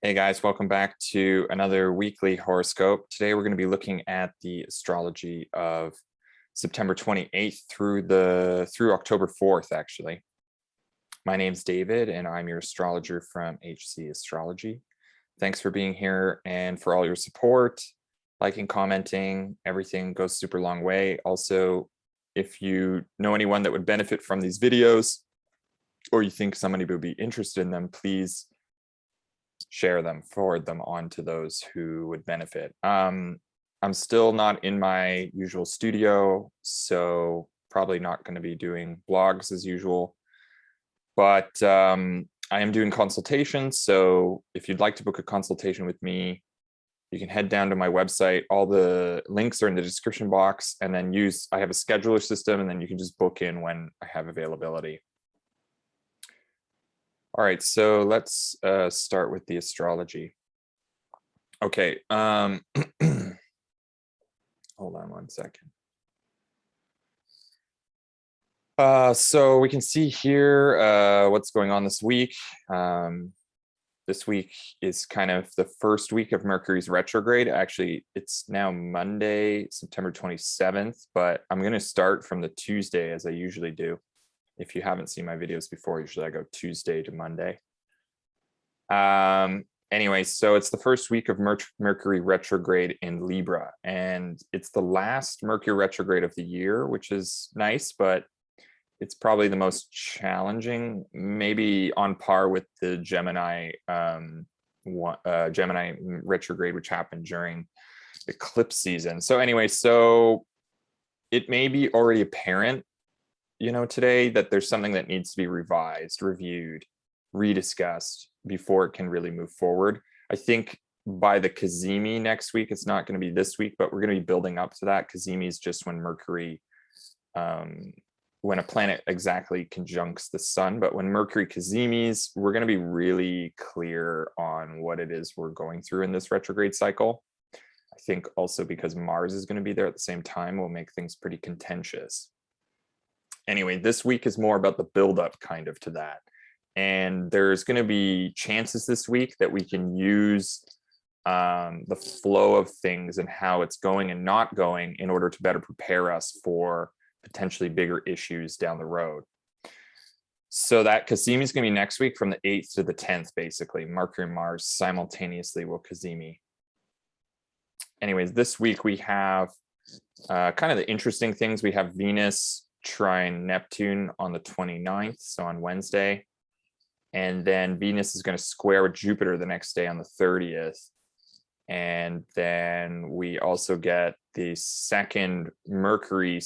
Hey guys, welcome back to another weekly horoscope. Today we're going to be looking at the astrology of September 28th through October 4th, actually. My name's David and I'm your astrologer from HC Astrology. Thanks for being here and for all your support, liking, commenting. Everything goes super long way. Also, if you know anyone that would benefit from these videos or you think somebody would be interested in them, please share them, forward them on to those who would benefit. I'm still not in my usual studio, so probably not going to be doing blogs as usual, but I am doing consultations. So if you'd like to book a consultation with me, you can head down to my website. All the links are in the description box, and then I have a scheduler system, and then you can just book in when I have availability. All right, so let's start with the astrology. Okay, hold on one second. So we can see here what's going on this week. This week is kind of the first week of Mercury's retrograde. Actually, it's now Monday, September 27th, but I'm going to start from the Tuesday as I usually do. If you haven't seen my videos before, usually I go Tuesday to Monday. Anyway, so it's the first week of Mercury retrograde in Libra, and it's the last Mercury retrograde of the year, which is nice, but it's probably the most challenging, maybe on par with the Gemini Gemini retrograde, which happened during eclipse season. So anyway, so it may be already apparent, today that there's something that needs to be revised, reviewed, rediscussed before it can really move forward. I think by the Cazimi next week, it's not going to be this week, but we're going to be building up to that. Cazimi is just when Mercury, when a planet exactly conjuncts the sun, but when Mercury Cazimis, we're going to be really clear on what it is we're going through in this retrograde cycle. I think also because Mars is going to be there at the same time will make things pretty contentious. Anyway, this week is more about the buildup kind of to that. And there's going to be chances this week that we can use the flow of things and how it's going and not going in order to better prepare us for potentially bigger issues down the road. So that Cazimi is going to be next week from the 8th to the 10th, basically. Mercury and Mars simultaneously will Cazimi. Anyways, this week we have kind of the interesting things. We have Venus trine Neptune on the 29th, so on Wednesday. And then Venus is going to square with Jupiter the next day on the 30th. And then we also get the second Mercury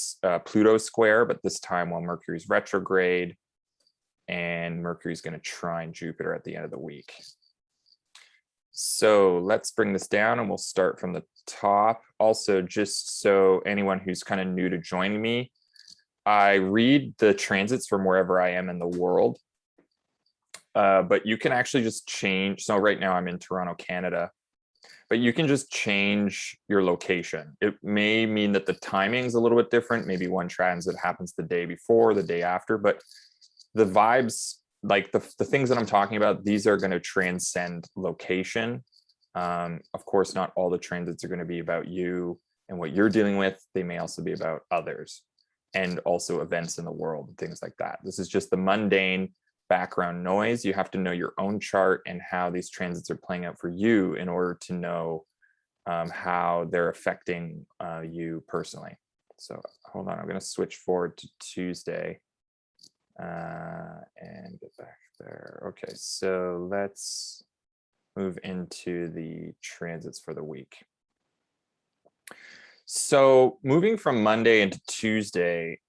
Pluto square, but this time while Mercury's retrograde, and Mercury's going to trine Jupiter at the end of the week. So let's bring this down and we'll start from the top. Also, just so anyone who's kind of new to joining me, I read the transits from wherever I am in the world, but you can actually just change. So right now I'm in Toronto, Canada, but you can just change your location. It may mean that the timing is a little bit different. Maybe one transit happens the day before, the day after, but the vibes, like the things that I'm talking about, these are going to transcend location. Of course, not all the transits are going to be about you and what you're dealing with. They may also be about others and also events in the world and things like that. This is just the mundane background noise. You have to know your own chart and how these transits are playing out for you in order to know how they're affecting you personally. So hold on, I'm going to switch forward to Tuesday and get back there. Okay, so let's move into the transits for the week. So moving from Monday into Tuesday,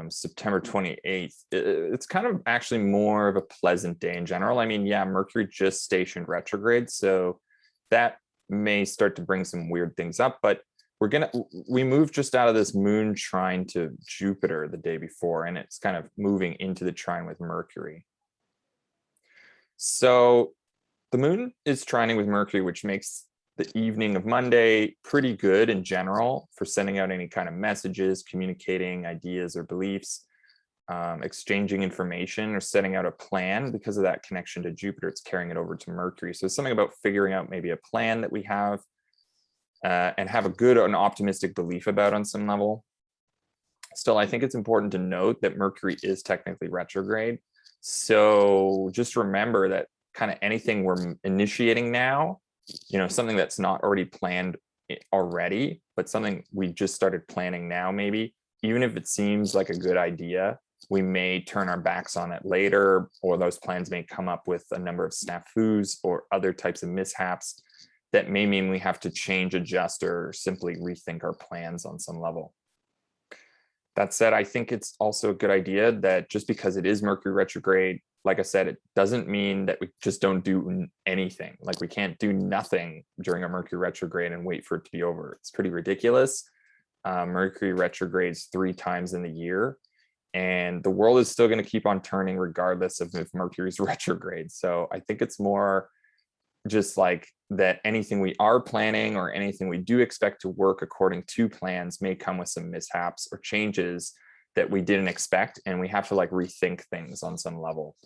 September 28th, it's kind of actually more of a pleasant day in general. I mean, yeah, Mercury just stationed retrograde, so that may start to bring some weird things up, but we moved just out of this moon trine to Jupiter the day before, and it's kind of moving into the trine with Mercury. So the moon is trining with Mercury, which makes the evening of Monday pretty good in general for sending out any kind of messages, communicating ideas or beliefs. exchanging information or setting out a plan. Because of that connection to Jupiter, it's carrying it over to Mercury. So something about figuring out maybe a plan that we have and have a good and optimistic belief about on some level. Still, I think it's important to note that Mercury is technically retrograde. So just remember that kind of anything we're initiating now, something that's not already planned already, but something we just started planning now, maybe, even if it seems like a good idea, we may turn our backs on it later, or those plans may come up with a number of snafus or other types of mishaps that may mean we have to change, adjust, or simply rethink our plans on some level. That said, I think it's also a good idea that just because it is Mercury retrograde, like I said, it doesn't mean that we just don't do anything. Like we can't do nothing during a Mercury retrograde and wait for it to be over. It's pretty ridiculous. Mercury retrogrades 3 times in the year, and the world is still going to keep on turning regardless of if Mercury's retrograde. So I think it's more just like that anything we are planning or anything we do expect to work according to plans may come with some mishaps or changes that we didn't expect, and we have to like rethink things on some level.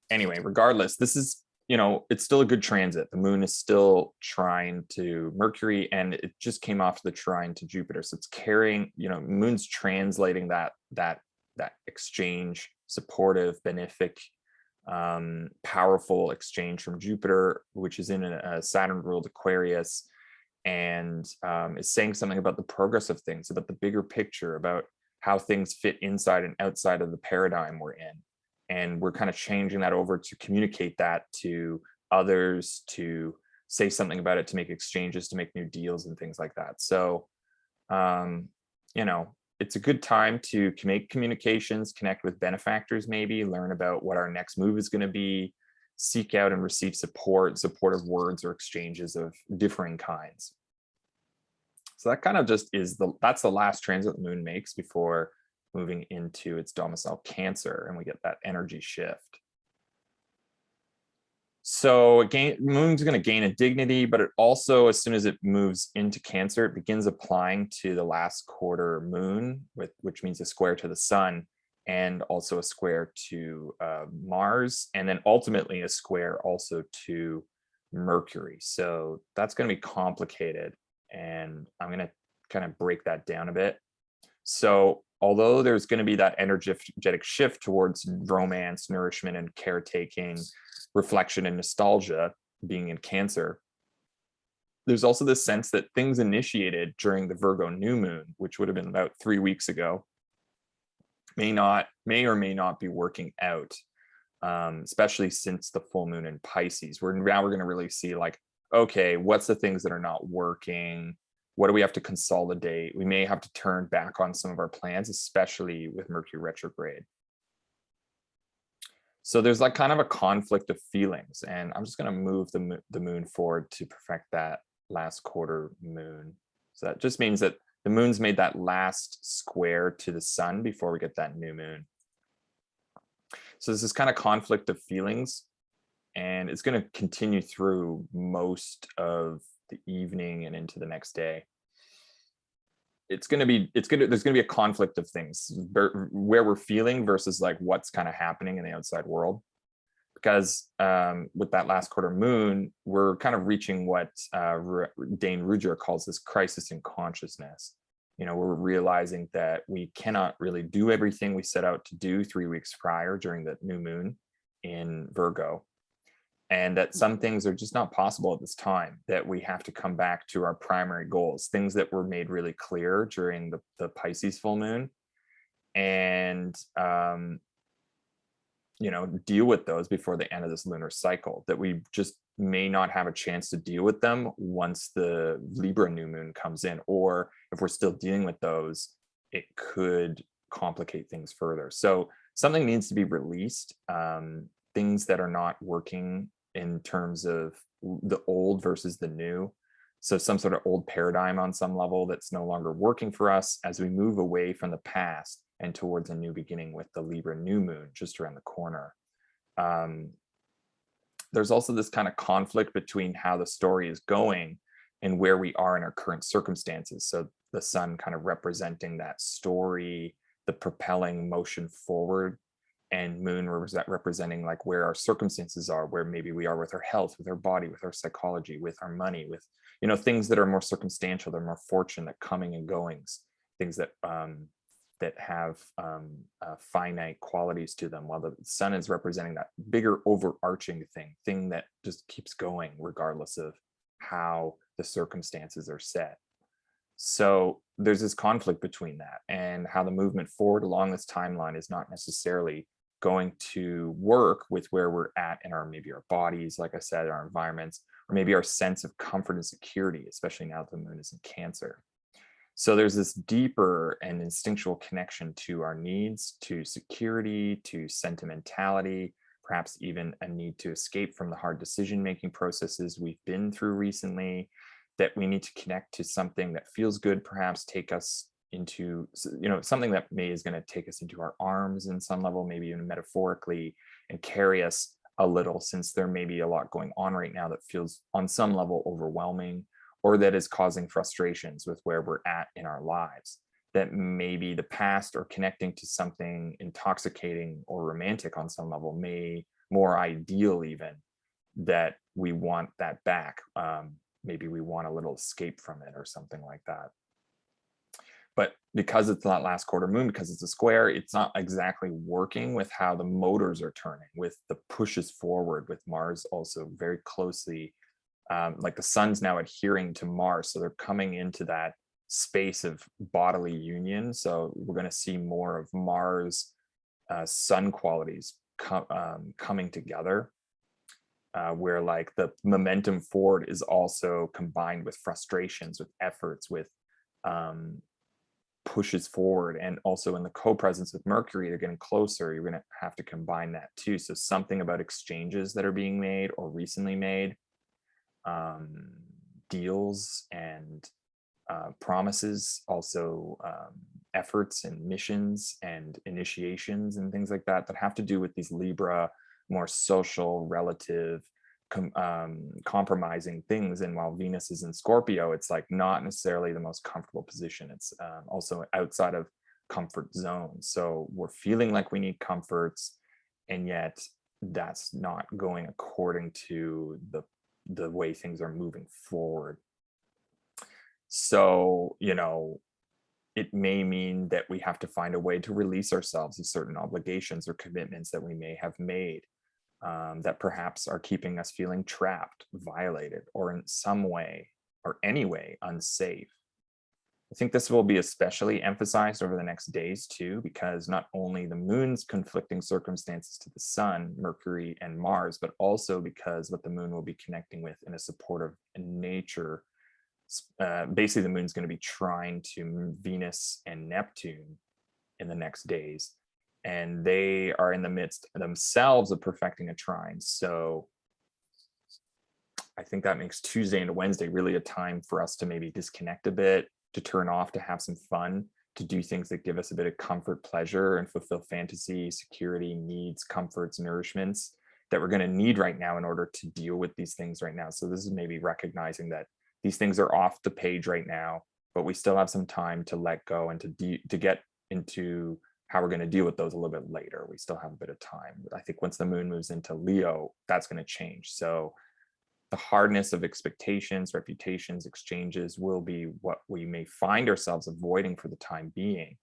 Anyway, regardless, this is, it's still a good transit. The moon is still trine to Mercury, and it just came off the trine to Jupiter. So it's carrying, moon's translating that exchange, supportive, benefic, powerful exchange from Jupiter, which is in a Saturn ruled Aquarius, and is saying something about the progress of things, about the bigger picture, about how things fit inside and outside of the paradigm we're in. And we're kind of changing that over to communicate that to others, to say something about it, to make exchanges, to make new deals and things like that. So, it's a good time to make communications, connect with benefactors, maybe learn about what our next move is going to be, seek out and receive supportive words or exchanges of differing kinds. So that kind of just that's the last transit the moon makes before moving into its domicile Cancer, and we get that energy shift. So again, moon's going to gain a dignity, but it also, as soon as it moves into Cancer, it begins applying to the last quarter moon, which means a square to the sun, and also a square to Mars, and then ultimately a square also to Mercury. So that's going to be complicated, and I'm going to kind of break that down a bit. So although there's going to be that energetic shift towards romance, nourishment, and caretaking, reflection and nostalgia being in Cancer, there's also this sense that things initiated during the Virgo new moon, which would have been about 3 weeks ago, may or may not be working out, especially since the full moon in Pisces. We're going to really see like, okay, what's the things that are not working? What do we have to consolidate? We may have to turn back on some of our plans, especially with Mercury retrograde. So there's like kind of a conflict of feelings, and I'm just going to move the moon forward to perfect that last quarter moon. So that just means that the moon's made that last square to the sun before we get that new moon. So this is kind of conflict of feelings, and it's going to continue through most of the evening and into the next day. There's going to be a conflict of things where we're feeling versus like what's kind of happening in the outside world. Because with that last quarter moon, we're kind of reaching what Dane Rudhyar calls this crisis in consciousness. We're realizing that we cannot really do everything we set out to do 3 weeks prior during the new moon in Virgo, and that some things are just not possible at this time, that we have to come back to our primary goals, things that were made really clear during the Pisces full moon, and deal with those before the end of this lunar cycle, that we just may not have a chance to deal with them once the Libra new moon comes in, or if we're still dealing with those, it could complicate things further. So something needs to be released, things that are not working in terms of the old versus the new. So some sort of old paradigm on some level that's no longer working for us as we move away from the past and towards a new beginning with the Libra new moon just around the corner. There's also this kind of conflict between how the story is going and where we are in our current circumstances. So the sun kind of representing that story, the propelling motion forward, and moon representing like where our circumstances are, where maybe we are with our health, with our body, with our psychology, with our money, with, you know, things that are more circumstantial, they're more fortunate, coming and goings, things that that have finite qualities to them, while the sun is representing that bigger overarching thing that just keeps going regardless of how the circumstances are set. So there's this conflict between that, and how the movement forward along this timeline is not necessarily going to work with where we're at in our, maybe our bodies, like I said, our environments, or maybe our sense of comfort and security, especially now that the moon is in Cancer. So there's this deeper and instinctual connection to our needs, to security, to sentimentality, perhaps even a need to escape from the hard decision-making processes we've been through recently, that we need to connect to something that feels good, perhaps take us into, you know, something that is going to take us into our arms in some level, maybe even metaphorically, and carry us a little, since there may be a lot going on right now that feels on some level overwhelming, or that is causing frustrations with where we're at in our lives. That maybe the past, or connecting to something intoxicating or romantic on some level, may more ideal even, that we want that back. Maybe we want a little escape from it or something like that. But because it's not last quarter moon, because it's a square, it's not exactly working with how the motors are turning, with the pushes forward, with Mars also very closely, like the sun's now adhering to Mars. So they're coming into that space of bodily union. So we're going to see more of Mars sun qualities coming together. Where like the momentum forward is also combined with frustrations, with efforts, with pushes forward. And also in the co-presence with Mercury, they're getting closer. You're going to have to combine that too. So something about exchanges that are being made or recently made, deals and promises, also efforts and missions and initiations and things like that, that have to do with these Libra, more social, relative, compromising things. And while Venus is in Scorpio, it's like not necessarily the most comfortable position. It's also outside of comfort zones. So we're feeling like we need comforts, and yet that's not going according to the way things are moving forward. So, you know, it may mean that we have to find a way to release ourselves of certain obligations or commitments that we may have made, that perhaps are keeping us feeling trapped, violated, or in some way or any way unsafe. I think this will be especially emphasized over the next days too, because not only the moon's conflicting circumstances to the sun, Mercury, and Mars, but also because what the moon will be connecting with in a supportive nature. Basically, the moon's going to be trine to Venus and Neptune in the next days, and they are in the midst themselves of perfecting a trine. So I think that makes Tuesday into Wednesday really a time for us to maybe disconnect a bit, to turn off, to have some fun, to do things that give us a bit of comfort, pleasure, and fulfill fantasy, security, needs, comforts, nourishments that we're going to need right now in order to deal with these things right now. So this is maybe recognizing that these things are off the page right now, but we still have some time to let go and to get into how we're going to deal with those a little bit later. We still have a bit of time. I think once the moon moves into Leo, that's going to change. So the hardness of expectations, reputations, exchanges will be what we may find ourselves avoiding for the time being.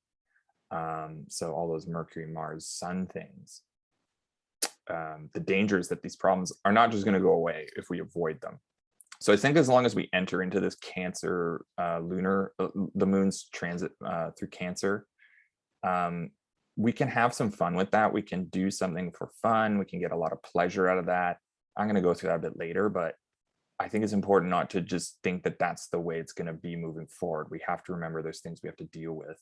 So all those Mercury, Mars, Sun things. The danger is that these problems are not just going to go away if we avoid them. So I think as long as we enter into this Cancer lunar, the moon's transit through Cancer, we can have some fun with that. We can do something for fun. We can get a lot of pleasure out of that. I'm going to go through that a bit later, but I think it's important not to just think that that's the way it's going to be moving forward. We have to remember there's things we have to deal with.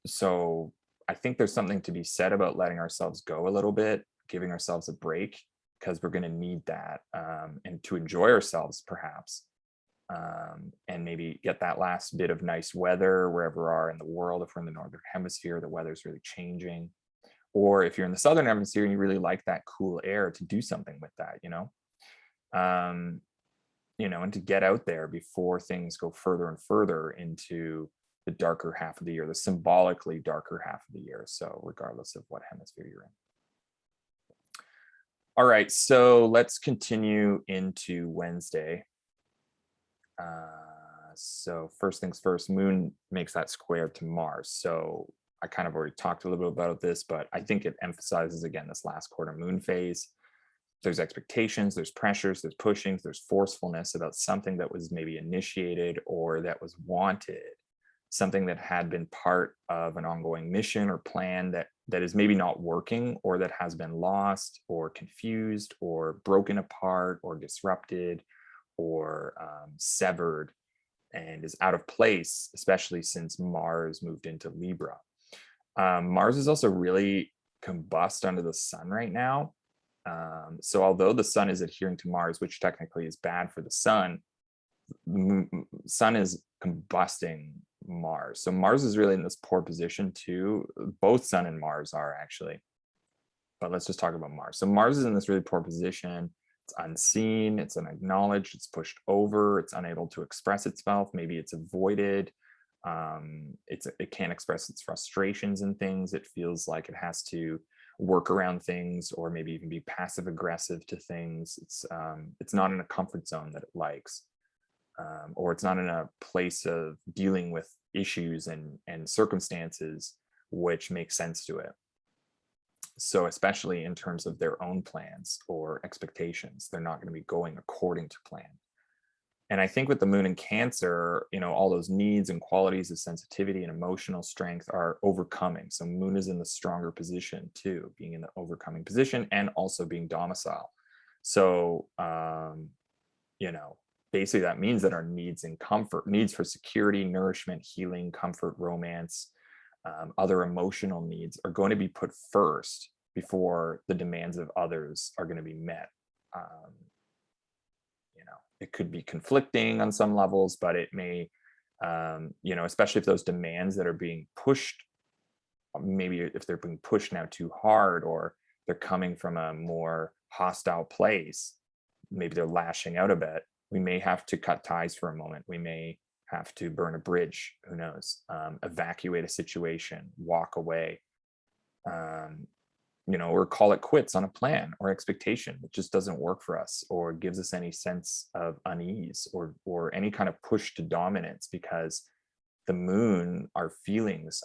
So I think there's something to be said about letting ourselves go a little bit, giving ourselves a break, because we're going to need that, and to enjoy ourselves perhaps, and maybe get that last bit of nice weather wherever we are in the world. If we're in the northern hemisphere, the weather's really changing. Or if you're in the southern hemisphere and you really like that cool air, to do something with that, and to get out there before things go further and further into the darker half of the year, the symbolically darker half of the year. So regardless of what hemisphere you're in. All right, so let's continue into Wednesday. So first things first, Moon makes that square to Mars. So I kind of already talked a little bit about this, but I think it emphasizes again this last quarter moon phase. There's expectations, there's pressures, there's pushings, there's forcefulness about something that was maybe initiated or that was wanted, something that had been part of an ongoing mission or plan that is maybe not working, or that has been lost or confused or broken apart or disrupted or severed and is out of place, especially since Mars moved into Libra. Mars is also really combust under the sun right now. So although the sun is adhering to Mars, which technically is bad for the sun, sun is combusting Mars. So Mars is really in this poor position too. Both sun and Mars are actually, but let's just talk about Mars. So Mars is in this really poor position. It's unseen, it's unacknowledged, it's pushed over, it's unable to express itself. Maybe it's avoided. It can't express its frustrations and things. It feels like it has to work around things, or maybe even be passive aggressive to things. It's not in a comfort zone that it likes, or it's not in a place of dealing with issues and circumstances which make sense to it. So especially in terms of their own plans or expectations, they're not going to be going according to plan. And I think with the moon in Cancer, all those needs and qualities of sensitivity and emotional strength are overcoming. So moon is in the stronger position too, being in the overcoming position and also being domicile. So, basically that means that our needs and comfort, needs for security, nourishment, healing, comfort, romance, other emotional needs are going to be put first before the demands of others are going to be met. It could be conflicting on some levels, but it may, especially if those demands that are being pushed, maybe if they're being pushed now too hard, or they're coming from a more hostile place, maybe they're lashing out a bit, we may have to cut ties for a moment. We may have to burn a bridge, who knows, evacuate a situation, walk away, or call it quits on a plan or expectation that just doesn't work for us, or gives us any sense of unease, or any kind of push to dominance, because the moon, our feelings,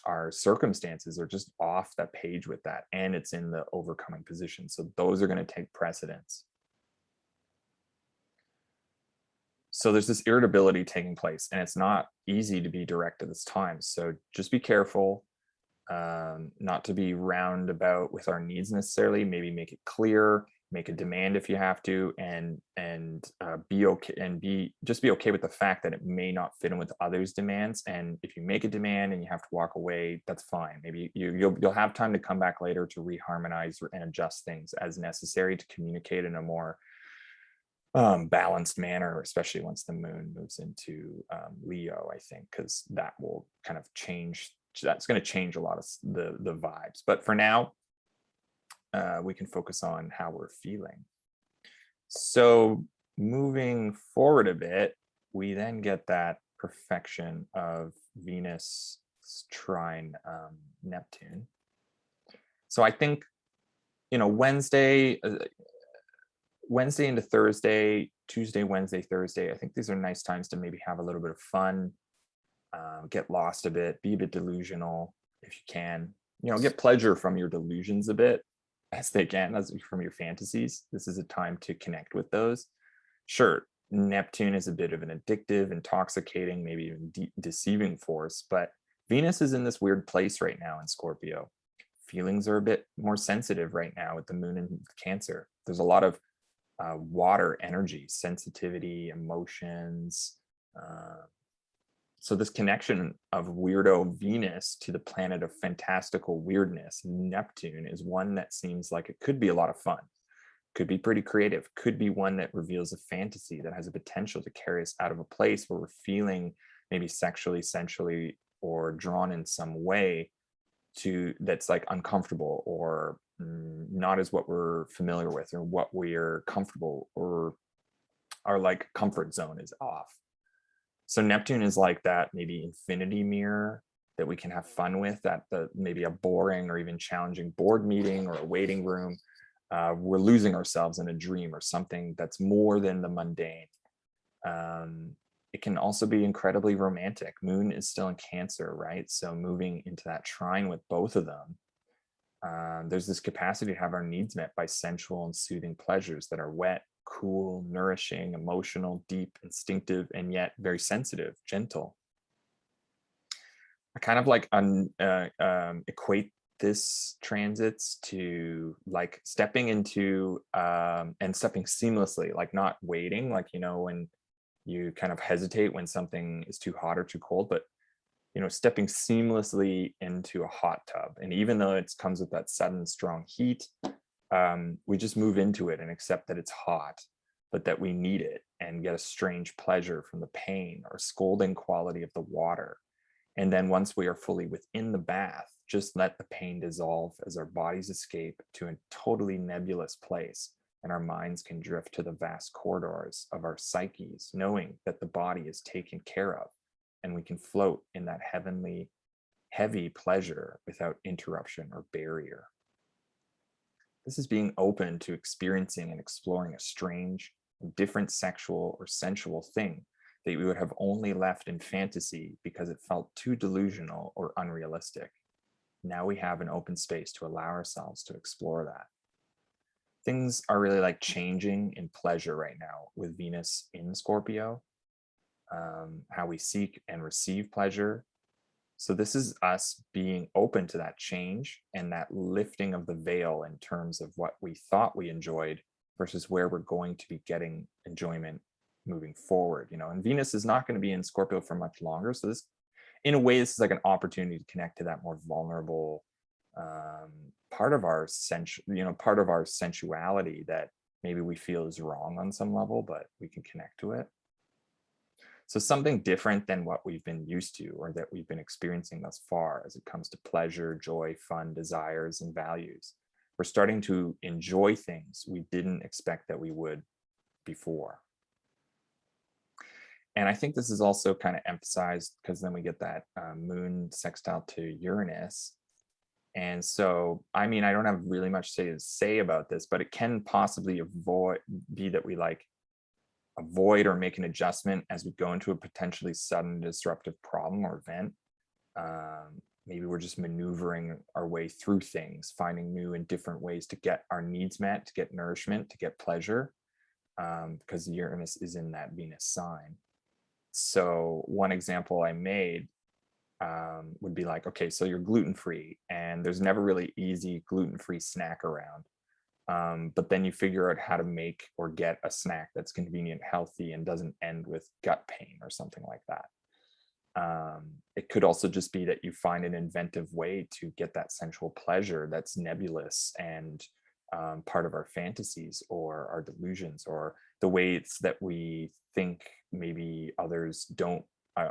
our circumstances are just off that page with that, and it's in the overcoming position. So those are going to take precedence. So there's this irritability taking place, and it's not easy to be direct at this time. So just be careful, not to be roundabout with our needs necessarily. Maybe make it clear, make a demand if you have to, and be okay, and be okay with the fact that it may not fit in with others' demands. And if you make a demand and you have to walk away, that's fine. Maybe you'll have time to come back later to reharmonize and adjust things as necessary to communicate in a more balanced manner, especially once the moon moves into Leo, I think, because that will kind of change. That's going to change a lot of the vibes. But for now, we can focus on how we're feeling. So moving forward a bit, we then get that perfection of Venus trine Neptune. So I think, Wednesday into Thursday, Tuesday, Wednesday, Thursday, I think these are nice times to maybe have a little bit of fun, get lost a bit, be a bit delusional if you can, get pleasure from your delusions a bit as they can, as from your fantasies. This is a time to connect with those. Sure, Neptune is a bit of an addictive, intoxicating, maybe even deceiving force, but Venus is in this weird place right now in Scorpio. Feelings are a bit more sensitive right now with the moon in Cancer. There's a lot of water energy, sensitivity, emotions. So this connection of weirdo Venus to the planet of fantastical weirdness, Neptune, is one that seems like it could be a lot of fun, could be pretty creative, could be one that reveals a fantasy that has a potential to carry us out of a place where we're feeling maybe sexually, sensually, or drawn in some way that's like uncomfortable, or not as what we're familiar with, or what we're comfortable, or our like comfort zone is off. So Neptune is like that maybe infinity mirror that we can have fun with, that the maybe a boring or even challenging board meeting or a waiting room. We're losing ourselves in a dream or something that's more than the mundane. It can also be incredibly romantic. Moon is still in Cancer, right? So moving into that trine with both of them, there's this capacity to have our needs met by sensual and soothing pleasures that are wet, cool, nourishing, emotional, deep, instinctive, and yet very sensitive, gentle. I kind of like equate this transits to like stepping into and stepping seamlessly, like not waiting, like, you know, when you kind of hesitate when something is too hot or too cold, but, you know, stepping seamlessly into a hot tub. And even though it comes with that sudden strong heat, we just move into it and accept that it's hot, but that we need it, and get a strange pleasure from the pain or scalding quality of the water. And then once we are fully within the bath, just let the pain dissolve as our bodies escape to a totally nebulous place, and our minds can drift to the vast corridors of our psyches, knowing that the body is taken care of, and we can float in that heavenly, heavy pleasure without interruption or barrier. This is being open to experiencing and exploring a strange, different sexual or sensual thing that we would have only left in fantasy because it felt too delusional or unrealistic. Now we have an open space to allow ourselves to explore that. Things are really like changing in pleasure right now with Venus in Scorpio, how we seek and receive pleasure. So this is us being open to that change and that lifting of the veil in terms of what we thought we enjoyed versus where we're going to be getting enjoyment moving forward, you know. And Venus is not going to be in Scorpio for much longer. So this, in a way, this is like an opportunity to connect to that more vulnerable part of our part of our sensuality that maybe we feel is wrong on some level, but we can connect to it. So something different than what we've been used to or that we've been experiencing thus far as it comes to pleasure, joy, fun, desires, and values. We're starting to enjoy things we didn't expect that we would before. And I think this is also kind of emphasized because then we get that moon sextile to Uranus. And so, I mean, I don't have really much to say about this, but it can possibly be that we like avoid or make an adjustment as we go into a potentially sudden disruptive problem or event. Maybe we're just maneuvering our way through things, finding new and different ways to get our needs met, to get nourishment, to get pleasure, because Uranus is in that Venus sign. So one example I made would be like, okay, so you're gluten-free and there's never really easy gluten-free snack around. But then you figure out how to make or get a snack that's convenient, healthy, and doesn't end with gut pain or something like that. It could also just be that you find an inventive way to get that sensual pleasure that's nebulous and part of our fantasies or our delusions, or the ways that we think maybe others don't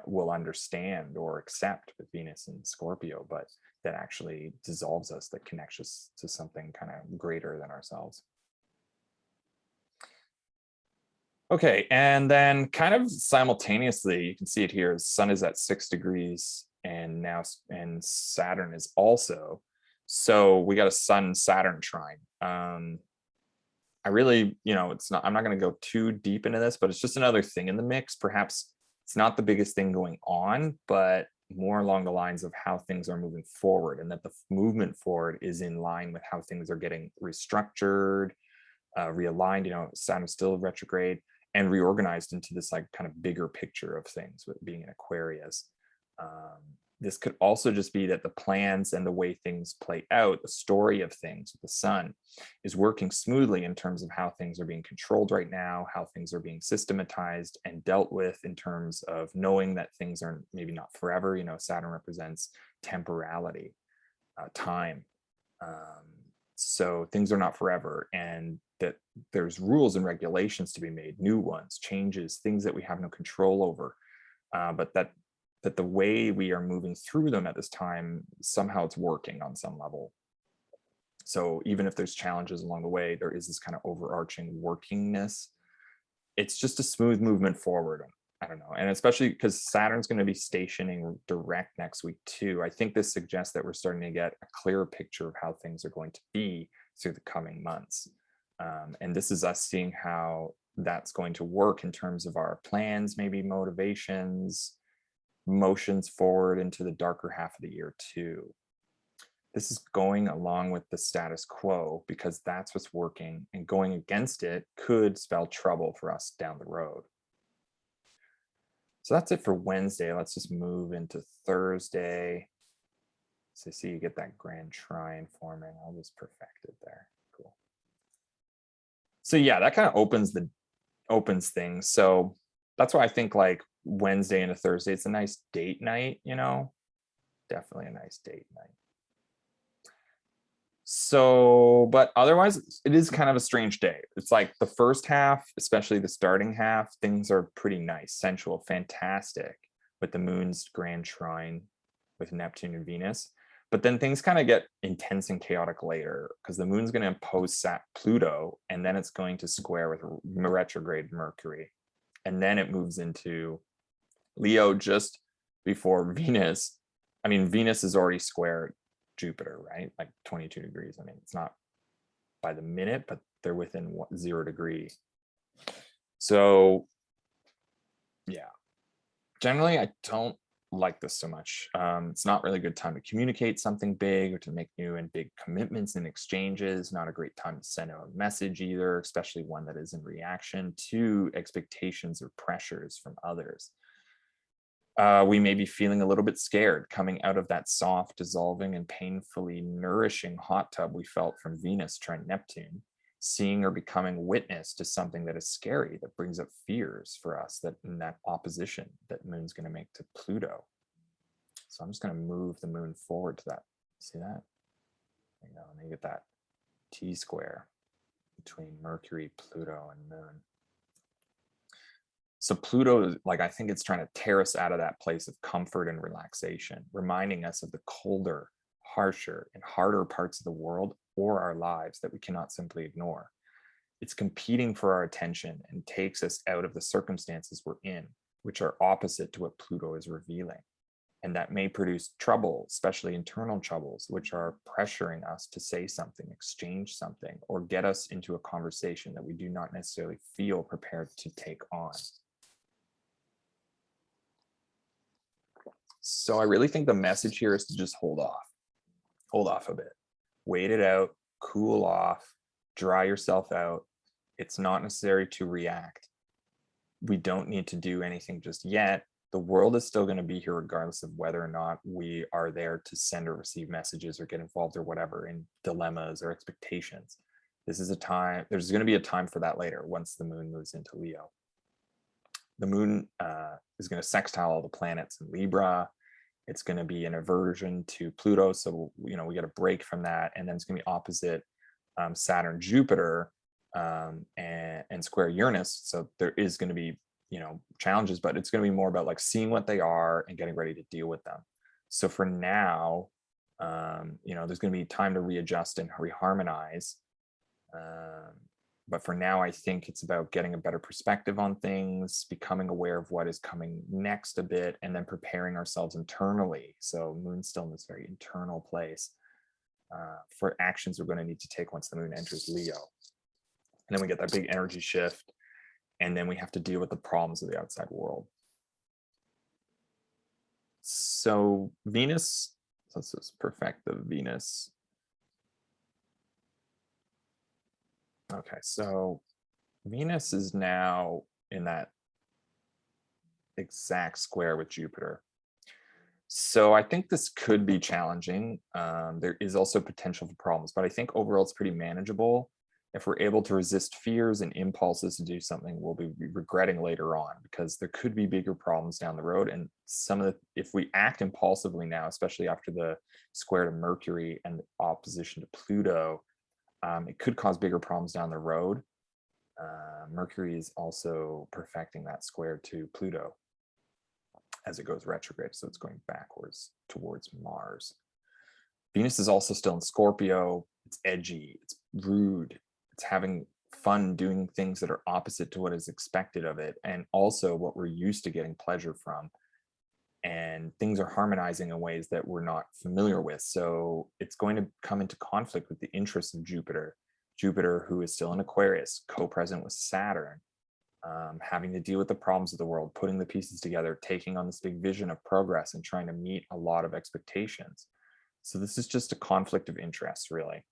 will understand or accept with Venus and Scorpio, but that actually dissolves us, that connects us to something kind of greater than ourselves. Okay, and then kind of simultaneously, you can see it here, Sun is at 6 degrees and Saturn is also. So we got a Sun Saturn trine. I really, you know, I'm not going to go too deep into this, but it's just another thing in the mix. Perhaps it's not the biggest thing going on, but more along the lines of how things are moving forward, and that the movement forward is in line with how things are getting restructured, realigned, you know, Saturn still retrograde, and reorganized into this like kind of bigger picture of things with being in Aquarius. This could also just be that the plans and the way things play out, the story of things with the Sun, is working smoothly in terms of how things are being controlled right now, how things are being systematized and dealt with in terms of knowing that things are maybe not forever. You know, Saturn represents temporality, time. So things are not forever, and that there's rules and regulations to be made, new ones, changes, things that we have no control over, but that the way we are moving through them at this time, somehow it's working on some level. So even if there's challenges along the way, there is this kind of overarching workingness. It's just a smooth movement forward. I don't know. And especially because Saturn's going to be stationing direct next week too. I think this suggests that we're starting to get a clearer picture of how things are going to be through the coming months. And this is us seeing how that's going to work in terms of our plans, maybe motivations, motions forward into the darker half of the year too. This is going along with the status quo because that's what's working, and going against it could spell trouble for us down the road. So that's it for Wednesday. Let's just move into Thursday. So see, you get that grand trine forming. I'll just perfect it there. Cool. So yeah, that kind of opens things. So that's why I think like Wednesday into Thursday, it's a nice date night, you know, definitely a nice date night. So, but otherwise, it is kind of a strange day. It's like the first half, especially the starting half, things are pretty nice, sensual, fantastic with the moon's grand trine with Neptune and Venus. But then things kind of get intense and chaotic later because the moon's going to oppose Pluto, and then it's going to square with retrograde Mercury. And then it moves into Leo just before Venus. I mean, Venus is already squared Jupiter, right? Like 22 degrees. I mean, it's not by the minute, but they're within 0 degree. So yeah, generally I don't like this so much. It's not really a good time to communicate something big or to make new and big commitments and exchanges. Not a great time to send out a message either, especially one that is in reaction to expectations or pressures from others. We may be feeling a little bit scared coming out of that soft, dissolving, and painfully nourishing hot tub we felt from Venus trine Neptune, seeing or becoming witness to something that is scary, that brings up fears for us, that in that opposition that moon's going to make to Pluto. So I'm just going to move the moon forward to that. See that? There you go. And you get that T square between Mercury, Pluto, and moon. So Pluto, like, I think it's trying to tear us out of that place of comfort and relaxation, reminding us of the colder, harsher, and harder parts of the world or our lives that we cannot simply ignore. It's competing for our attention and takes us out of the circumstances we're in, which are opposite to what Pluto is revealing. And that may produce trouble, especially internal troubles, which are pressuring us to say something, exchange something, or get us into a conversation that we do not necessarily feel prepared to take on. So I really think the message here is to just hold off a bit, wait it out, cool off, dry yourself out. It's not necessary to react. We don't need to do anything just yet. The world is still going to be here regardless of whether or not we are there to send or receive messages or get involved or whatever in dilemmas or expectations. This is a time, there's going to be a time for that later once the moon moves into Leo. The moon is going to sextile all the planets in Libra. It's going to be an aversion to Pluto. So, you know, we get a break from that. And then it's going to be opposite Saturn, Jupiter, and square Uranus. So there is going to be, you know, challenges, but it's going to be more about like seeing what they are and getting ready to deal with them. So for now, you know, there's going to be time to readjust and reharmonize. But for now, I think it's about getting a better perspective on things, becoming aware of what is coming next a bit, and then preparing ourselves internally. So moon's still in this very internal place for actions we're going to need to take once the moon enters Leo. And then we get that big energy shift, and then we have to deal with the problems of the outside world. So Venus, let's just perfect the Venus. Okay, so Venus is now in that exact square with Jupiter. So I think this could be challenging. There is also potential for problems, but I think overall it's pretty manageable. If we're able to resist fears and impulses to do something we'll be regretting later on, because there could be bigger problems down the road. And some of the, if we act impulsively now, especially after the square to Mercury and the opposition to Pluto, it could cause bigger problems down the road. Mercury is also perfecting that square to Pluto as it goes retrograde, so it's going backwards towards Mars. Venus is also still in Scorpio. It's edgy, it's rude, it's having fun doing things that are opposite to what is expected of it, and also what we're used to getting pleasure from. And things are harmonizing in ways that we're not familiar with. So it's going to come into conflict with the interests of Jupiter. Jupiter, who is still in Aquarius, co-present with Saturn, having to deal with the problems of the world, putting the pieces together, taking on this big vision of progress and trying to meet a lot of expectations. So this is just a conflict of interests, really.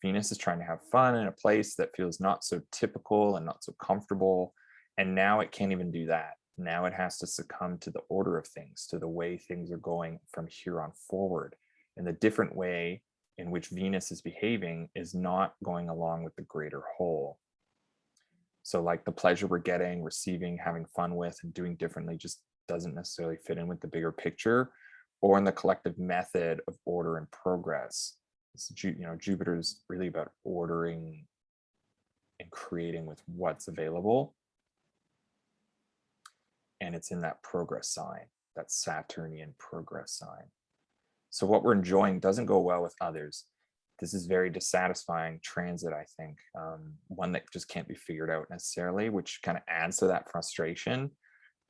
Venus is trying to have fun in a place that feels not so typical and not so comfortable. And now it can't even do that. Now it has to succumb to the order of things, to the way things are going from here on forward. And the different way in which Venus is behaving is not going along with the greater whole. So like the pleasure we're getting, receiving, having fun with, and doing differently just doesn't necessarily fit in with the bigger picture or in the collective method of order and progress. Jupiter is really about ordering and creating with what's available. And it's in that progress sign, that Saturnian progress sign. So what we're enjoying doesn't go well with others. This is very dissatisfying transit, I think, one that just can't be figured out necessarily, which kind of adds to that frustration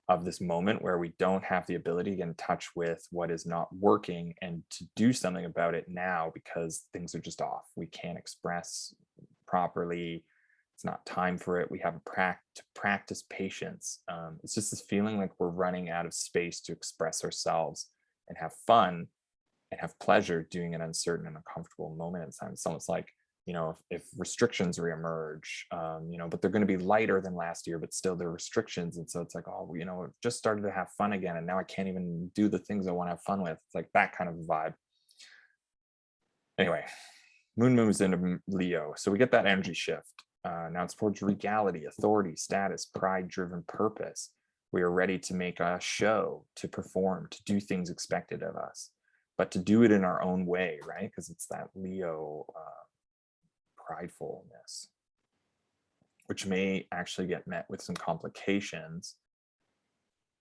of this moment where we don't have the ability to get in touch with what is not working and to do something about it now because things are just off. We can't express properly. It's not time for it. We have to practice patience. It's just this feeling like we're running out of space to express ourselves and have fun and have pleasure doing an uncertain and uncomfortable moment in time. It's almost like, if restrictions reemerge, but they're going to be lighter than last year, but still they're restrictions. And so it's like, I've just started to have fun again. And now I can't even do the things I want to have fun with. It's like that kind of vibe. Anyway, moon moves into Leo. So we get that energy shift. Now it's towards regality, authority, status, pride-driven purpose. We are ready to make a show, to perform, to do things expected of us, but to do it in our own way, right? Because it's that Leo pridefulness, which may actually get met with some complications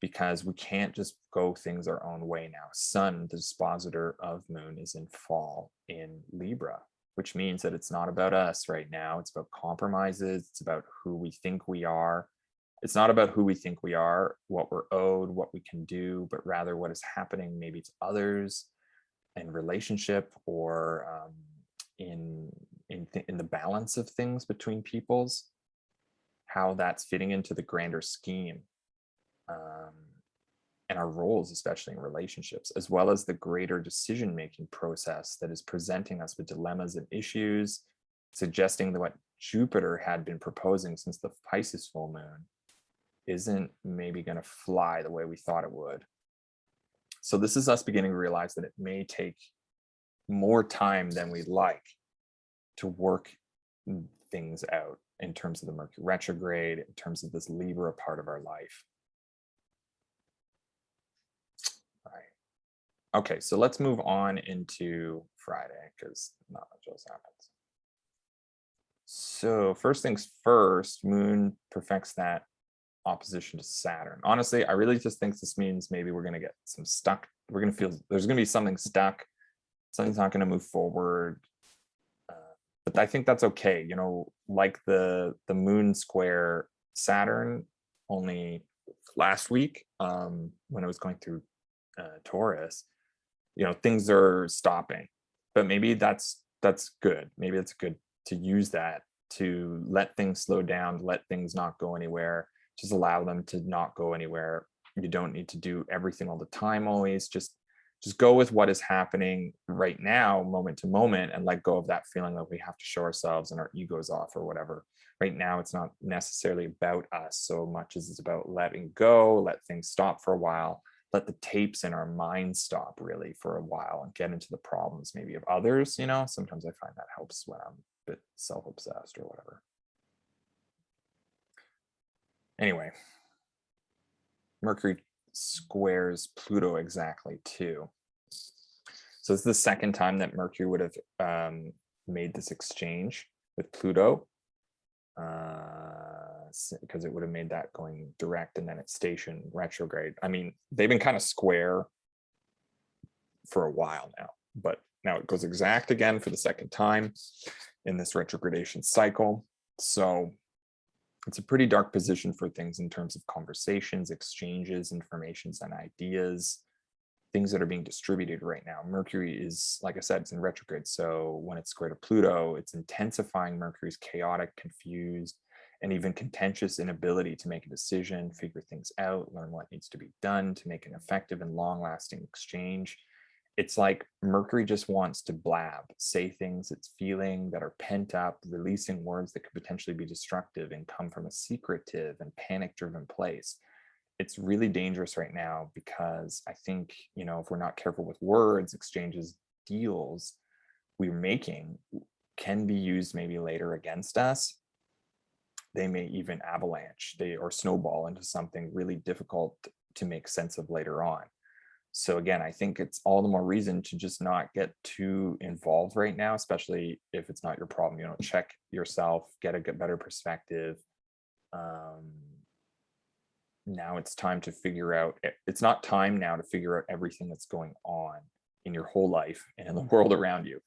because we can't just go things our own way now. Sun, the dispositor of moon, is in fall in Libra, which means that it's not about us right now. It's about compromises. It's about who we think we are. It's not about who we think we are, what we're owed, what we can do, but rather what is happening maybe to others in relationship or in the balance of things between peoples, how that's fitting into the grander scheme, and our roles, especially in relationships, as well as the greater decision-making process that is presenting us with dilemmas and issues, suggesting that what Jupiter had been proposing since the Pisces full moon isn't maybe going to fly the way we thought it would. So this is us beginning to realize that it may take more time than we'd like to work things out in terms of the Mercury retrograde, in terms of this Libra part of our life. All right. Okay, so let's move on into Friday because not much else happens. So first things first, Moon perfects that opposition to Saturn. Honestly, I really just think this means maybe we're going to get some stuck. We're going to feel there's going to be something stuck. Something's not going to move forward. But I think that's okay. Like the moon square Saturn only last week when I was going through Taurus, things are stopping. But maybe that's good. Maybe it's good to use that to let things slow down, let things not go anywhere. Just allow them to not go anywhere. You don't need to do everything all the time always. Just go with what is happening right now, moment to moment, and let go of that feeling that we have to show ourselves and our egos off or whatever. Right now, it's not necessarily about us so much as it's about letting go, let things stop for a while, let the tapes in our minds stop really for a while and get into the problems maybe of others. Sometimes I find that helps when I'm a bit self-obsessed or whatever. Anyway, Mercury squares Pluto exactly too. So it's the second time that Mercury would have made this exchange with Pluto, because it would have made that going direct and then its station retrograde. I mean, they've been kind of square for a while now, but now it goes exact again for the second time in this retrogradation cycle. So It's a pretty dark position for things in terms of conversations, exchanges, informations, and ideas, things that are being distributed right now. Mercury is, like I said, it's in retrograde. So when it's square to Pluto, it's intensifying Mercury's chaotic, confused, and even contentious inability to make a decision, figure things out, learn what needs to be done to make an effective and long-lasting exchange. It's like Mercury just wants to blab, say things it's feeling that are pent up, releasing words that could potentially be destructive and come from a secretive and panic-driven place. It's really dangerous right now because I think, if we're not careful with words, exchanges, deals we're making can be used maybe later against us. They may even avalanche, or snowball into something really difficult to make sense of later on. So again, I think it's all the more reason to just not get too involved right now, especially if it's not your problem. Check yourself, get a better perspective. Now it's time to figure out, it's not time now to figure out everything that's going on in your whole life and in the world around you.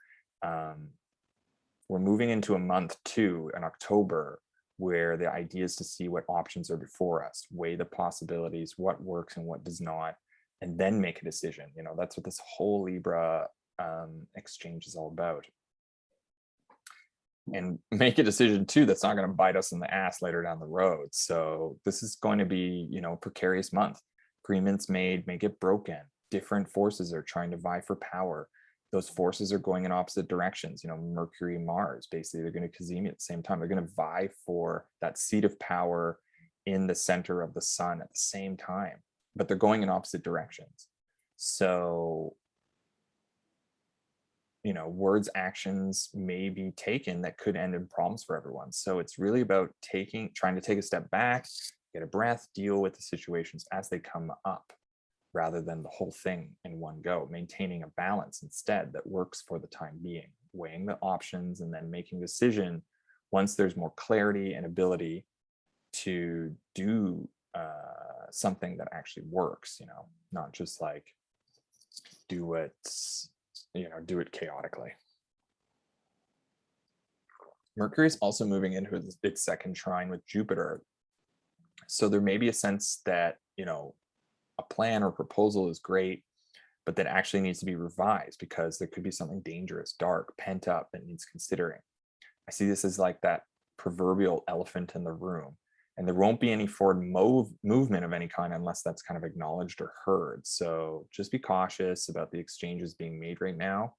We're moving into a month two in October where the idea is to see what options are before us, weigh the possibilities, what works and what does not, and then make a decision. That's what this whole Libra exchange is all about. And make a decision too that's not going to bite us in the ass later down the road. So this is going to be, a precarious month. Agreements made may get broken. Different forces are trying to vie for power. Those forces are going in opposite directions. Mercury and Mars, basically, they're going to cazimi at the same time. They're going to vie for that seat of power in the center of the sun at the same time, but they're going in opposite directions. So words, actions may be taken that could end in problems for everyone. So it's really about trying to take a step back, get a breath, deal with the situations as they come up, rather than the whole thing in one go, maintaining a balance instead that works for the time being, weighing the options and then making a decision once there's more clarity and ability to do something that actually works, not just like do it chaotically. Mercury is also moving into its second trine with Jupiter. So there may be a sense that, a plan or proposal is great, but that actually needs to be revised because there could be something dangerous, dark, pent up that needs considering. I see this as like that proverbial elephant in the room, and there won't be any forward movement of any kind unless that's kind of acknowledged or heard. So just be cautious about the exchanges being made right now,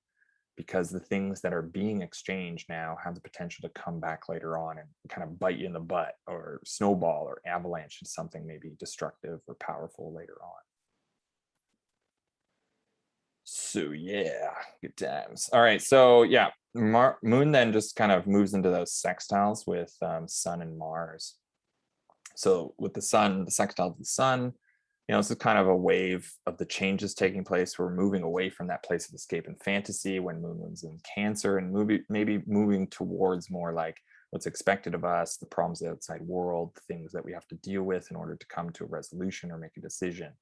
because the things that are being exchanged now have the potential to come back later on and kind of bite you in the butt or snowball or avalanche into something maybe destructive or powerful later on. So yeah, good times. All right, so yeah, Moon then just kind of moves into those sextiles with Sun and Mars. So with the Sun, the sextile to the Sun, this is kind of a wave of the changes taking place. We're moving away from that place of escape and fantasy when Moon was in Cancer, and maybe moving towards more like what's expected of us, the problems of the outside world, things that we have to deal with in order to come to a resolution or make a decision.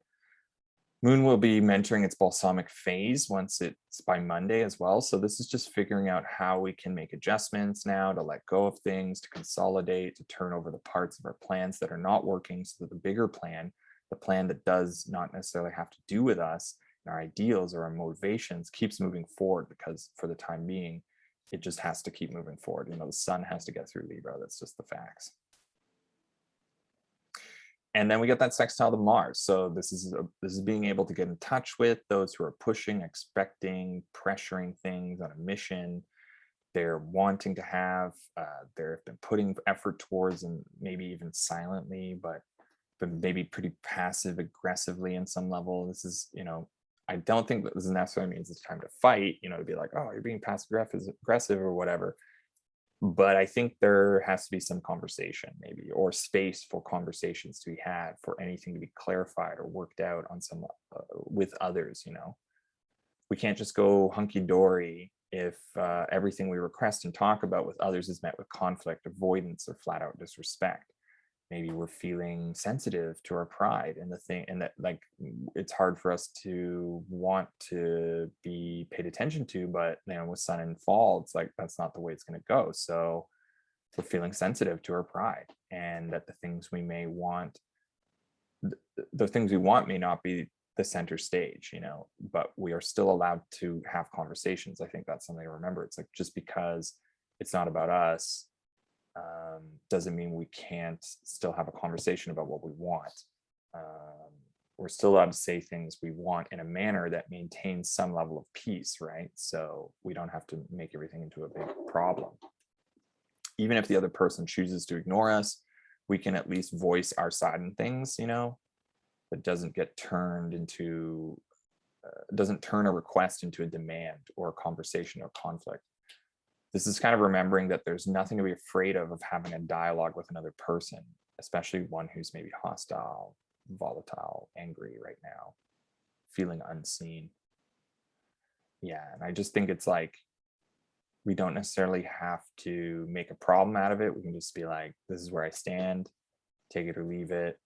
Moon will be mentoring its balsamic phase once it's by Monday as well. So this is just figuring out how we can make adjustments now to let go of things, to consolidate, to turn over the parts of our plans that are not working so that the bigger plan, the plan that does not necessarily have to do with us and our ideals or our motivations, keeps moving forward, because for the time being, it just has to keep moving forward. The sun has to get through Libra. That's just the facts. And then we get that sextile to Mars. So this is being able to get in touch with those who are pushing, expecting, pressuring things on a mission. They're wanting to have, they've been putting effort towards, and maybe even silently, but maybe pretty passive aggressively in some level. This is, I don't think that this necessarily means it's time to fight, to be like, oh, you're being passive aggressive or whatever. But I think there has to be some conversation maybe, or space for conversations to be had, for anything to be clarified or worked out on some with others. We can't just go hunky-dory if everything we request and talk about with others is met with conflict, avoidance, or flat out disrespect. Maybe we're feeling sensitive to our pride and the thing, and that like it's hard for us to want to be paid attention to, but with Sun and Fall, it's like that's not the way it's going to go. So we're feeling sensitive to our pride, and that the things we may want, the things we want may not be the center stage, but we are still allowed to have conversations. I think that's something to remember. It's like, just because it's not about us doesn't mean we can't still have a conversation about what we want. We're still allowed to say things we want in a manner that maintains some level of peace, right? So we don't have to make everything into a big problem. Even if the other person chooses to ignore us, we can at least voice our side in things, that doesn't get turned into, doesn't turn a request into a demand or a conversation or conflict. This is kind of remembering that there's nothing to be afraid of having a dialogue with another person, especially one who's maybe hostile, volatile, angry right now, feeling unseen. Yeah, and I just think it's like, we don't necessarily have to make a problem out of it. We can just be like, this is where I stand, take it or leave it.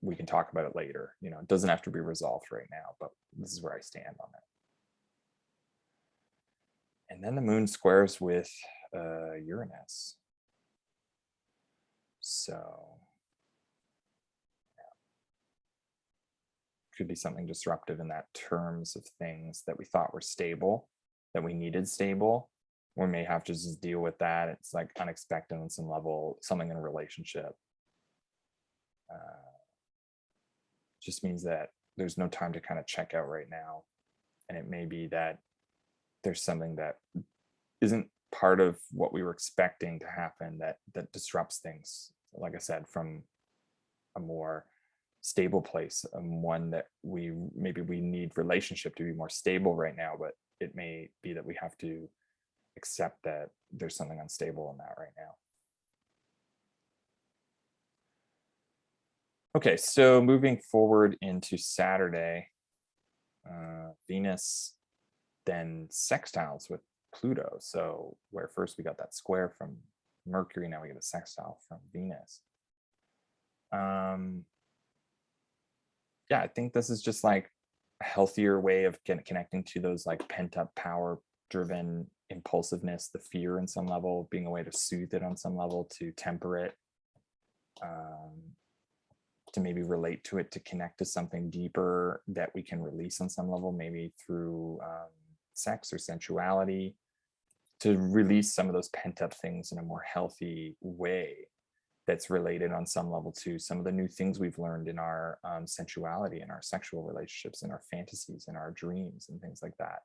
We can talk about it later. It doesn't have to be resolved right now, but this is where I stand on it. And then the moon squares with Uranus. So could be something disruptive in that terms of things that we thought were stable, that we needed stable. We may have to just deal with that. It's like unexpected on some level, something in a relationship. Just means that there's no time to kind of check out right now. And it may be that there's something that isn't part of what we were expecting to happen that disrupts things, like I said, from a more stable place, one that we need relationship to be more stable right now, but it may be that we have to accept that there's something unstable in that right now. Okay, so moving forward into Saturday, Venus then sextiles with Pluto. So where first we got that square from Mercury, now we get a sextile from Venus. Yeah, I think this is just like a healthier way of connecting to those like pent up power driven impulsiveness, the fear in some level, being a way to soothe it on some level, to temper it, to maybe relate to it, to connect to something deeper that we can release on some level, maybe through sex or sensuality, to release some of those pent up things in a more healthy way that's related on some level to some of the new things we've learned in our sensuality, in our sexual relationships, in our fantasies, in our dreams and things like that.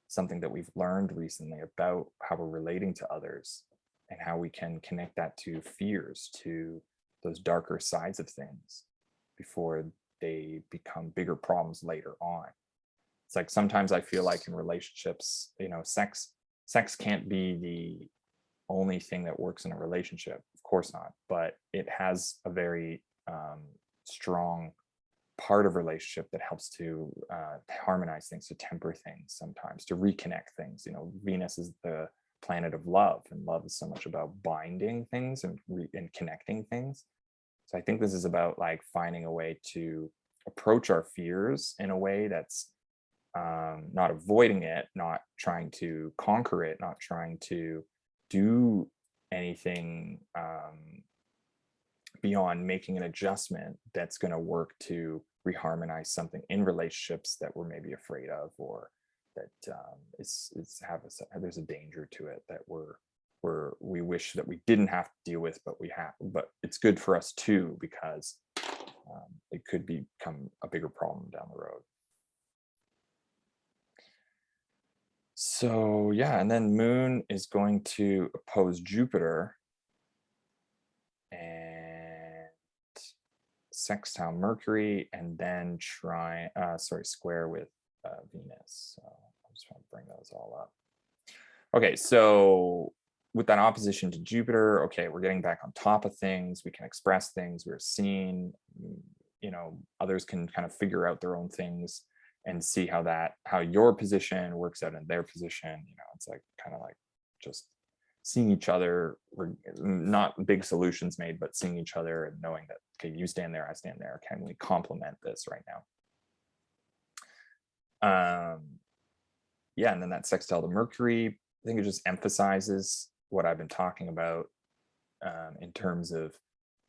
Something that we've learned recently about how we're relating to others and how we can connect that to fears, to those darker sides of things before they become bigger problems later on. It's like, sometimes I feel like in relationships, sex can't be the only thing that works in a relationship. Of course not, but it has a very strong part of relationship that helps to harmonize things, to temper things, sometimes to reconnect things. Venus is the planet of love, and love is so much about binding things and connecting things. So I think this is about like finding a way to approach our fears in a way that's not avoiding it, not trying to conquer it, not trying to do anything beyond making an adjustment that's going to work to reharmonize something in relationships that we're maybe afraid of, or that there's a danger to it that we wish that we didn't have to deal with, but we have. But it's good for us too, because it could become a bigger problem down the road. So yeah, and then Moon is going to oppose Jupiter and sextile Mercury, and then square with Venus. So I just want to bring those all up. Okay, so with that opposition to Jupiter, okay, we're getting back on top of things. We can express things. We're seen. Others can kind of figure out their own things and see how your position works out in their position. It's like kind of like just seeing each other, not big solutions made, but seeing each other and knowing that, okay, you stand there, I stand there. Can we complement this right now? Yeah, and then that sextile to Mercury, I think it just emphasizes what I've been talking about in terms of,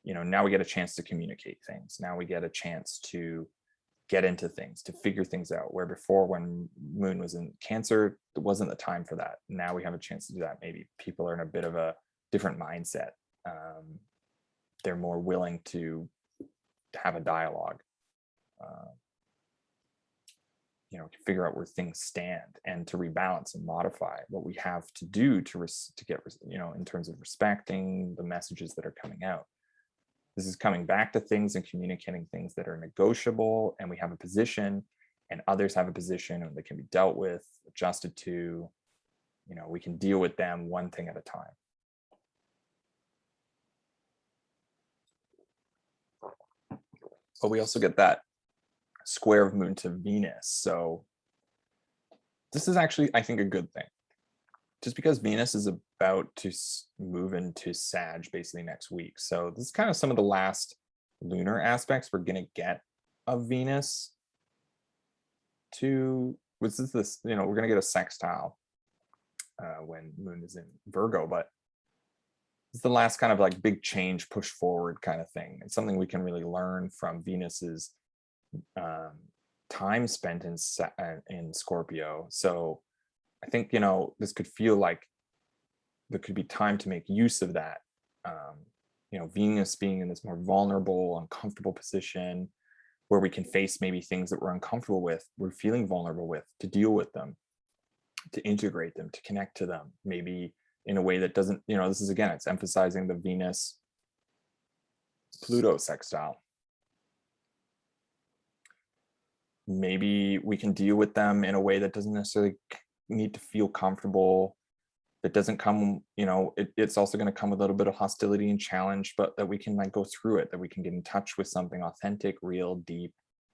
now we get a chance to communicate things. Now we get a chance to get into things, to figure things out, where before, when Moon was in Cancer, it wasn't the time for that. Now we have a chance to do that. Maybe people are in a bit of a different mindset. They're more willing to have a dialogue, to figure out where things stand and to rebalance and modify what we have to do to get, in terms of respecting the messages that are coming out. This is coming back to things and communicating things that are negotiable, and we have a position and others have a position and they can be dealt with, adjusted to, we can deal with them one thing at a time. But we also get that square of Moon to Venus. So this is actually, I think, a good thing. Just because Venus is about to move into Sag basically next week. So this is kind of some of the last lunar aspects we're going to get of Venus to, we're going to get a sextile when Moon is in Virgo, but it's the last kind of like big change, push forward kind of thing. It's something we can really learn from Venus's time spent in Scorpio. So I think, this could feel like there could be time to make use of that. Venus being in this more vulnerable, uncomfortable position where we can face maybe things that we're uncomfortable with, we're feeling vulnerable with, to deal with them, to integrate them, to connect to them, maybe in a way that doesn't, this is, again, it's emphasizing the Venus Pluto sextile. Maybe we can deal with them in a way that doesn't necessarily need to feel comfortable, that doesn't come, it's also going to come with a little bit of hostility and challenge, but that we can like go through it, that we can get in touch with something authentic, real, deep,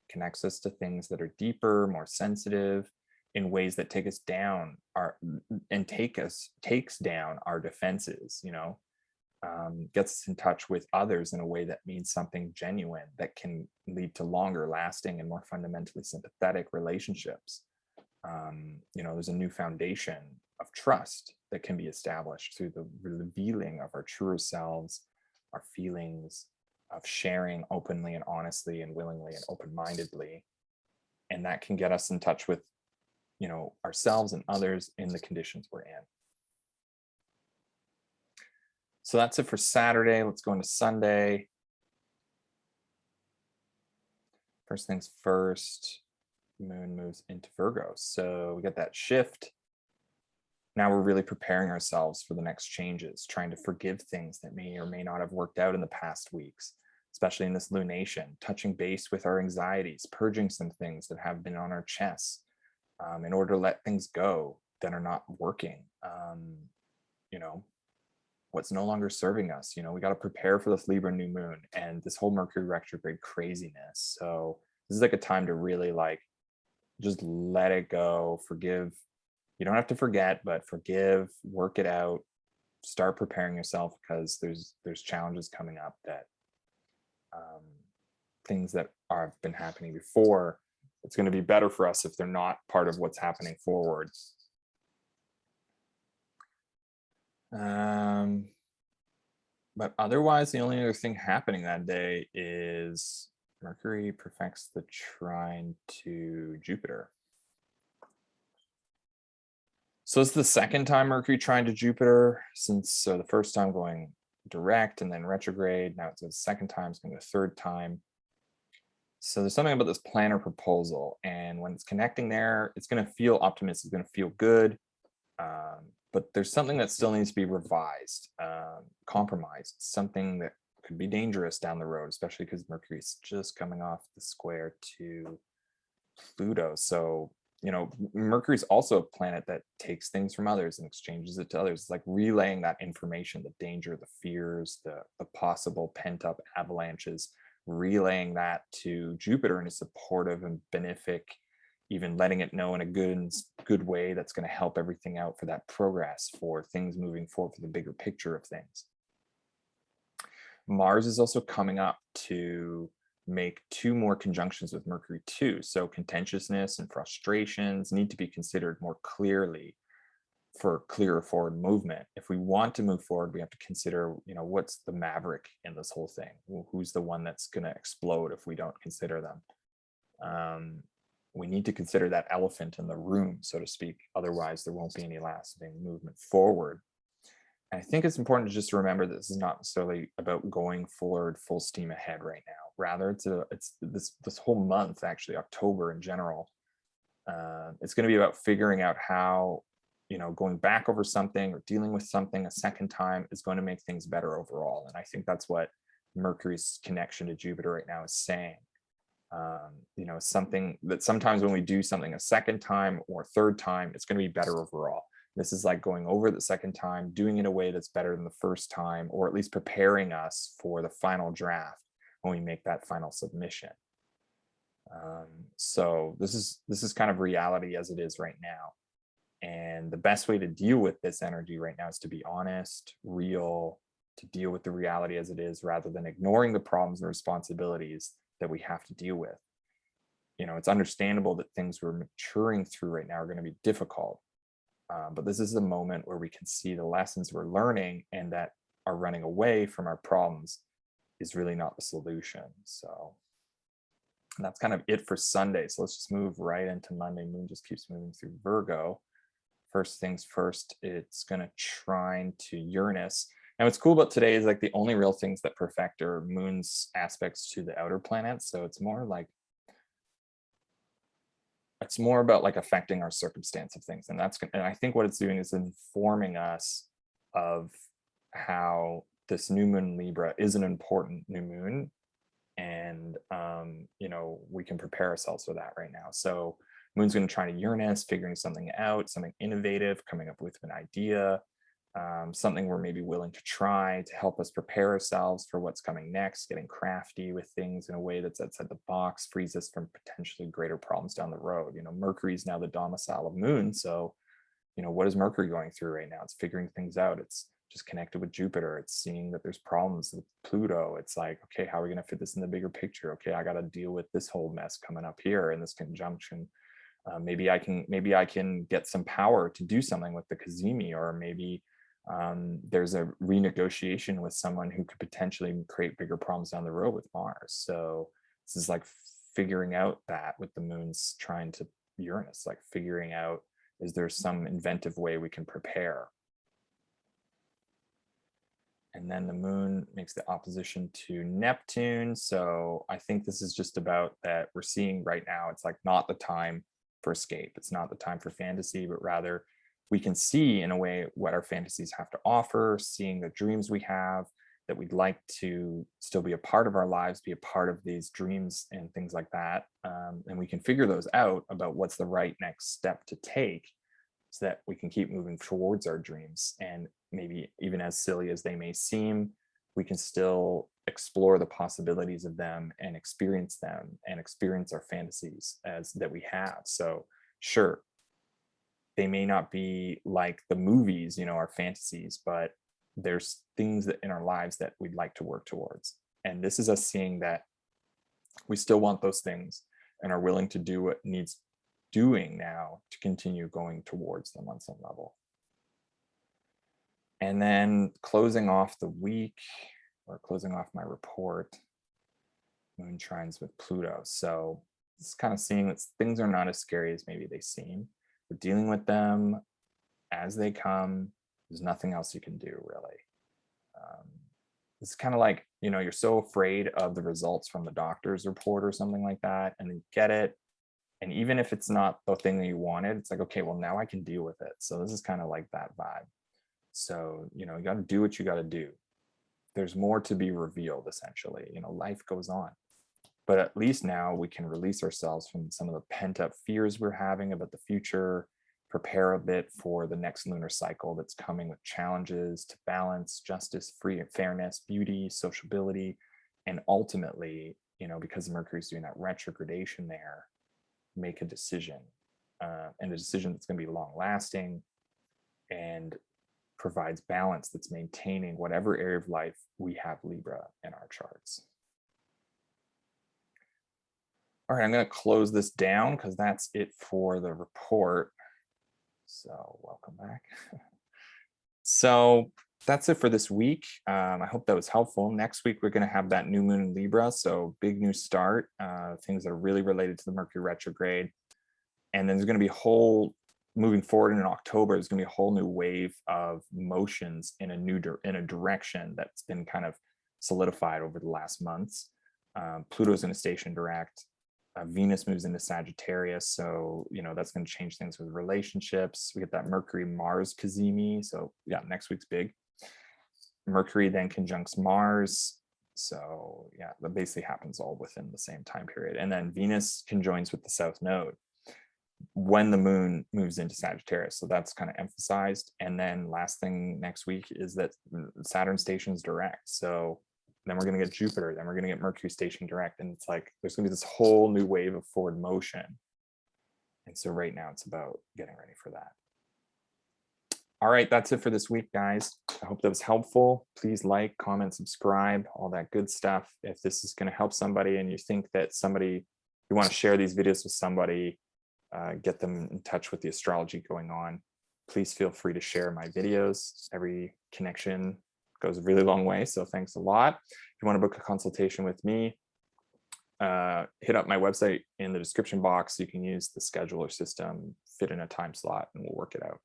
connects us to things that are deeper, more sensitive, in ways that take us down takes down our defenses, gets us in touch with others in a way that means something genuine, that can lead to longer lasting and more fundamentally sympathetic relationships. There's a new foundation of trust that can be established through the revealing of our truer selves, our feelings, of sharing openly and honestly and willingly and open-mindedly. And that can get us in touch with, ourselves and others in the conditions we're in. So that's it for Saturday. Let's go into Sunday. First things first, Moon moves into Virgo. So we got that shift. Now we're really preparing ourselves for the next changes, trying to forgive things that may or may not have worked out in the past weeks, especially in this lunation, touching base with our anxieties, purging some things that have been on our chests, in order to let things go that are not working. What's no longer serving us. We got to prepare for this Libra new moon and this whole Mercury retrograde craziness. So this is like a time to really just let it go, forgive. You don't have to forget, but forgive, work it out, start preparing yourself, because there's challenges coming up, that things that have been happening before, it's going to be better for us if they're not part of what's happening forward. But otherwise, the only other thing happening that day is Mercury perfects the trine to Jupiter. So it's the second time Mercury trine to Jupiter, since the first time going direct and then retrograde. Now it's the second time, it's going to the third time. So there's something about this planner proposal, and when it's connecting there, it's going to feel optimistic, it's going to feel good. But there's something that still needs to be revised, compromised, something that could be dangerous down the road, especially because Mercury's just coming off the square to Pluto. So, Mercury's also a planet that takes things from others and exchanges it to others. It's like relaying that information, the danger, the fears, the possible pent-up avalanches, relaying that to Jupiter in a supportive and benefic, even letting it know in a good way that's going to help everything out for that progress, for things moving forward, for the bigger picture of things. Mars is also coming up to make 2 more conjunctions with Mercury too. So contentiousness and frustrations need to be considered more clearly. for clearer forward movement. If we want to move forward, we have to consider, what's the maverick in this whole thing? Who's the one that's going to explode if we don't consider them? We need to consider that elephant in the room, so to speak. Otherwise, there won't be any lasting movement forward. And I think it's important to just remember that this is not necessarily about going forward full steam ahead right now. Rather, it's this whole month, actually, October in general. It's going to be about figuring out how, going back over something or dealing with something a second time is going to make things better overall. And I think that's what Mercury's connection to Jupiter right now is saying. Something that sometimes when we do something a second time or third time, it's going to be better overall. This is like going over the second time, doing it in a way that's better than the first time, or at least preparing us for the final draft when we make that final submission. So this is kind of reality as it is right now. And the best way to deal with this energy right now is to be honest, real, to deal with the reality as it is, rather than ignoring the problems and responsibilities that we have to deal with. It's understandable that things we're maturing through right now are going to be difficult. But this is a moment where we can see the lessons we're learning, and that our running away from our problems is really not the solution. So that's kind of it for Sunday. So let's just move right into Monday. Moon just keeps moving through Virgo. First things first, it's going to trine to Uranus. And what's cool about today is like the only real things that perfect are Moon's aspects to the outer planets. So it's more about like affecting our circumstance of things. And I think what it's doing is informing us of how this new moon in Libra is an important new moon. And, we can prepare ourselves for that right now. So Moon's going to try to Uranus, figuring something out, something innovative, coming up with an idea, something we're maybe willing to try to help us prepare ourselves for what's coming next, getting crafty with things in a way that's outside the box, frees us from potentially greater problems down the road. Mercury is now the domicile of Moon. So, what is Mercury going through right now? It's figuring things out. It's just connected with Jupiter. It's seeing that there's problems with Pluto. It's like, okay, how are we going to fit this in the bigger picture? Okay, I got to deal with this whole mess coming up here in this conjunction. Maybe I can get some power to do something with the Cazimi, or maybe there's a renegotiation with someone who could potentially create bigger problems down the road with Mars. So this is like figuring out that with the moon's trying to Uranus, like figuring out, is there some inventive way we can prepare? And then the moon makes the opposition to Neptune. So I think this is just about that we're seeing right now, it's like not the time for escape. It's not the time for fantasy, but rather we can see in a way what our fantasies have to offer, seeing the dreams we have, that we'd like to still be a part of our lives, be a part of these dreams and things like that. And we can figure those out about what's the right next step to take so that we can keep moving towards our dreams. And maybe even as silly as they may seem, we can still explore the possibilities of them and experience our fantasies as that we have. So sure, they may not be like the movies, our fantasies, but there's things that in our lives that we'd like to work towards. And this is us seeing that we still want those things and are willing to do what needs doing now to continue going towards them on some level. And then closing off the week, or closing off my report, Moon trines with Pluto. So it's kind of seeing that things are not as scary as maybe they seem. We're dealing with them as they come. There's nothing else you can do, really. It's kind of like, you're so afraid of the results from the doctor's report or something like that, and then you get it. And even if it's not the thing that you wanted, it's like, okay, well, now I can deal with it. So this is kind of like that vibe. So, you got to do what you got to do. There's more to be revealed, essentially. Life goes on. But at least now we can release ourselves from some of the pent up fears we're having about the future, prepare a bit for the next lunar cycle that's coming with challenges to balance justice, fairness, beauty, sociability, and ultimately, because Mercury's doing that retrogradation there, make a decision, and a decision that's going to be long lasting and provides balance, that's maintaining whatever area of life we have Libra in our charts. All right, I'm going to close this down because that's it for the report. So welcome back. So that's it for this week. I hope that was helpful. Next week, we're going to have that new moon in Libra. So big new start, things that are really related to the Mercury retrograde. And then there's going to be a whole, moving forward in October, there's going to be a whole new wave of motions in a direction that's been kind of solidified over the last months. Pluto's in a station direct. Venus moves into Sagittarius, so that's going to change things with relationships. We get that Mercury Mars cazimi, so yeah, next week's big. Mercury then conjuncts Mars, so yeah, that basically happens all within the same time period. And then Venus conjoins with the South Node when the moon moves into Sagittarius, so that's kind of emphasized. And then last thing next week is that Saturn stations direct, so then we're going to get Jupiter, then we're going to get Mercury station direct, and it's like there's going to be this whole new wave of forward motion. And so right now it's about getting ready for that. All right, that's it for this week, guys. I hope that was helpful. Please like, comment, subscribe, all that good stuff. If this is going to help somebody and you think that you want to share these videos with somebody, get them in touch with the astrology going on, please feel free to share my videos. Every connection goes a really long way, so thanks a lot. If you want to book a consultation with me, hit up my website in the description box. You can use the scheduler system, fit in a time slot, and we'll work it out.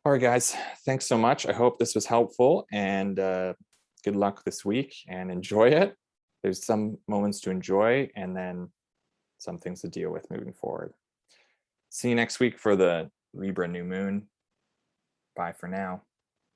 All right, guys, thanks so much. I hope this was helpful, and good luck this week, and enjoy it. There's some moments to enjoy, and then some things to deal with moving forward. See you next week for the Libra new moon. Bye for now.